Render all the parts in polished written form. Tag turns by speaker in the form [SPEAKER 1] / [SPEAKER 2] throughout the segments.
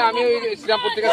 [SPEAKER 1] আমি শ্রীরামপুর থেকে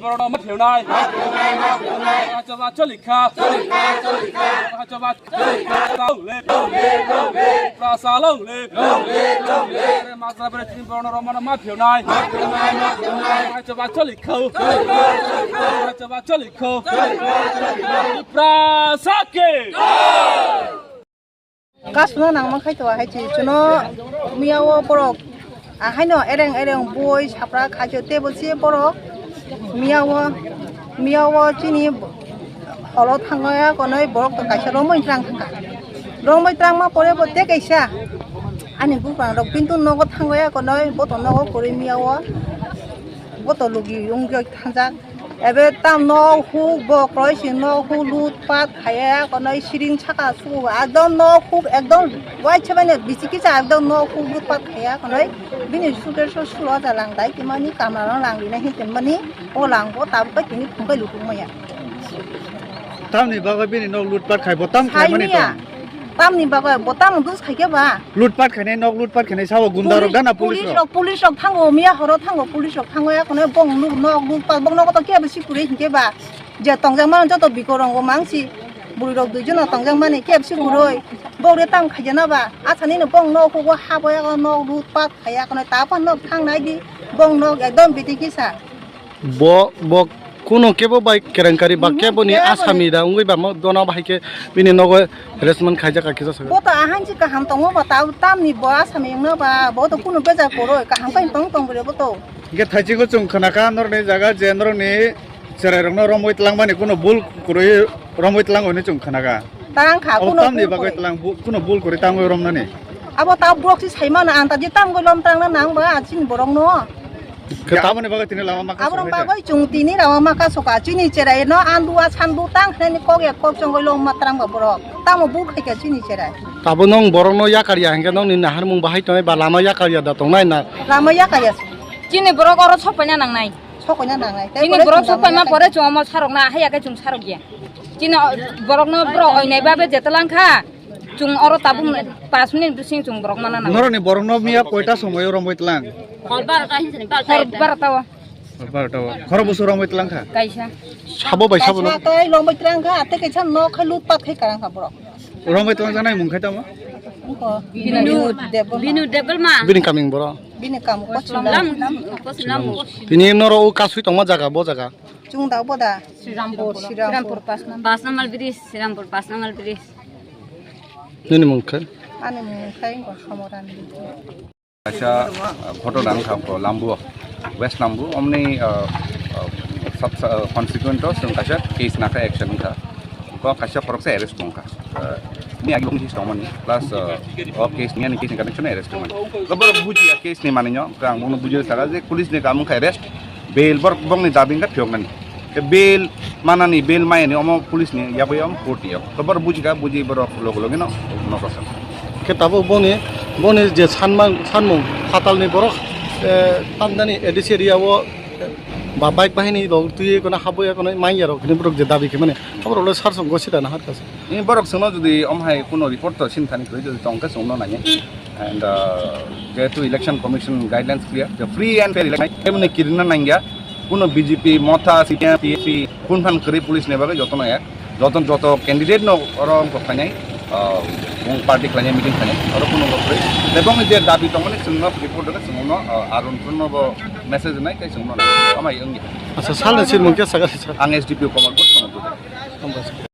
[SPEAKER 1] Borok mất hiểu này, cho ba cho lịch kha, cho ba lâu lên, ra xa lâu lên, mà ra bên trên Borok nó mất hiểu này, cho ba cho lịch khâu, cho ba cho lịch khâu, ra xa kề.
[SPEAKER 2] Kasu nó nang mang khai toa hay chỉ cho nó Miya wo Borok, hay nó ereng boy sapra khai cho table si Borok. Miya wo chini holo thangaya konoi Borok to kaisa romoi trang ma pore bo te kaisa ani bu pang rok pintu nogo thangaya konoi bo to nogo kori Miya wo bo to lugi yung joi thangjak ebe tam no hu bo kroi sin no hu lut pat khaya konoi siring chaka su ekdom no hu ekdom wai chebane bisiki cha ekdom no hu lut pat khaya konoi bini sugar so sulo da lang dai kimani kamara lang li na hin temani o lang bo tab ka kini phung kai lutung maya
[SPEAKER 3] tam ni baga bini nok lut pat khai botam khai mani to
[SPEAKER 2] tam ni baga botam dus khai ke ba
[SPEAKER 3] lut pat khai nok lut pat khai sawo gunda rok dana police
[SPEAKER 2] rok thango Miya horo thango police rok thango ya kono bong lu nok lu pat bong nok to ke ba sikure hin ke ba je tongjang man to bikorong go mangsi buri rok dujon tongjang mane ke sikuroi bore tam khai jana ba athani no bong no ko ha bo ya no lut pat khai kono ta pan no thang nai di bong no ekdom bitiki sa
[SPEAKER 3] bo kuno kebo bai kerangkari ba kebo ni asami da ungoi ba mo dona bai ke bini nogo harassment khaija ka kisa
[SPEAKER 2] bo ta han ji ka ham tongo ba ta tam ni bo asami no ba bo to kuno beja koro ka ham kai tong bure bo to
[SPEAKER 3] ge thaji ko chung khana ka nor ne jaga je nor ni serai rong no romoi tlang mani kuno bul kuroi romoi tlang oni chung khana ka
[SPEAKER 2] tang kha kuno
[SPEAKER 3] tam ni ba ko tlang kuno bul kuri tang oi rom na ni
[SPEAKER 2] abo ta brok si saima na anta ji tam go lom tang na nang ba chin borong no
[SPEAKER 3] ketama ne baga tini lama maka
[SPEAKER 2] abang bagai chung tini lama maka soka chini cerai no andua sandu tang khani koge kok chongoi lom matrang ba Borok tamo bu khai ka chini cerai
[SPEAKER 3] tabo nong Borok no ya karya hangke nong ni nahar mung bahai toy ba lama ya karya da tong nai na
[SPEAKER 2] lama ya karya
[SPEAKER 4] chini Borok oro sopanya nang nai chini Borok sopanya pore chung mo sarok na haya ka chung sarok ya chini Borok no bro oi nai ba be jetlang kha chung oro tabung 5 minit bising chung Borok mana nang
[SPEAKER 3] nor ni Borok no Miya koita somoy romoi tlang
[SPEAKER 4] Kolbar tawa.
[SPEAKER 3] Khoro busu romoi tlang kha.
[SPEAKER 4] Kaisa.
[SPEAKER 3] Sabo bai sabo no.
[SPEAKER 2] Kai romoi tlang kha ate kai chan no khai lut pat khai karang kha Borok.
[SPEAKER 3] Romoi tlang janai mung khai tama.
[SPEAKER 4] Binu debel ma.
[SPEAKER 3] Bini coming Borok.
[SPEAKER 2] Bini kam ko
[SPEAKER 4] Lam.
[SPEAKER 3] Tini noro u kasui tongma jaga bo jaga.
[SPEAKER 2] Chung dau boda.
[SPEAKER 4] Srirampur pas namal bridge. Srirampur pas namal bridge.
[SPEAKER 3] Nini mung khai.
[SPEAKER 2] Ani mung khai ko samoran.
[SPEAKER 1] Kaisa ঘটনা খাবো Lambu West Lambu omni sub consequent to sung kaisa case naka action kha ko kaisa Khoroksa arrest tongka ni agi bong sistem ni plus case ni case connection arrest man gobar buji case ni maninyo kang mono buji saga je police ne kam kha arrest bail bor bong ni dabing ka phyogan ke bail manani bail mai ni omo police ni yabayam court yo gobar buji ka buji bor logo no no kosa
[SPEAKER 3] Ketabo boni je sanmung fatal ni Borok tamdani edisi area wo বা bike বাহিনী তুই কোনো হাবো কোনো মাই আর ওখানে বরক যে দাবি মানে খবর হলো সার সঙ্গ সেটা না হার কাছে
[SPEAKER 1] ini borok sono যদি আমহাই কোনো রিপোর্ট তো সিনথানি কই যদি তংকা সোনো নাগে and যেহেতু ইলেকশন কমিশন গাইডলাইন্স ক্লিয়ার যে ফ্রি এন্ড ফেয়ার ইলেকশন এমনি কিরনা নাঙ্গা কোনো বিজেপি মথা সিপিএম পিএসপি কোনখান করি পুলিশ নেবাগে যত না এক যত ক্যান্ডিডেট ন অরম কখানাই পার্টি খানে মিটিং খানে আর কোনো করে এবং যে দাবি তমনে সোনো রিপোর্ট করে সোনো আর অন্য মেসেজ নাই কাই সোনো না আমাই ইংগে
[SPEAKER 3] আচ্ছা সালে সির মুকে সাগা
[SPEAKER 1] আং এসডিপি কমার কোড সমগ্র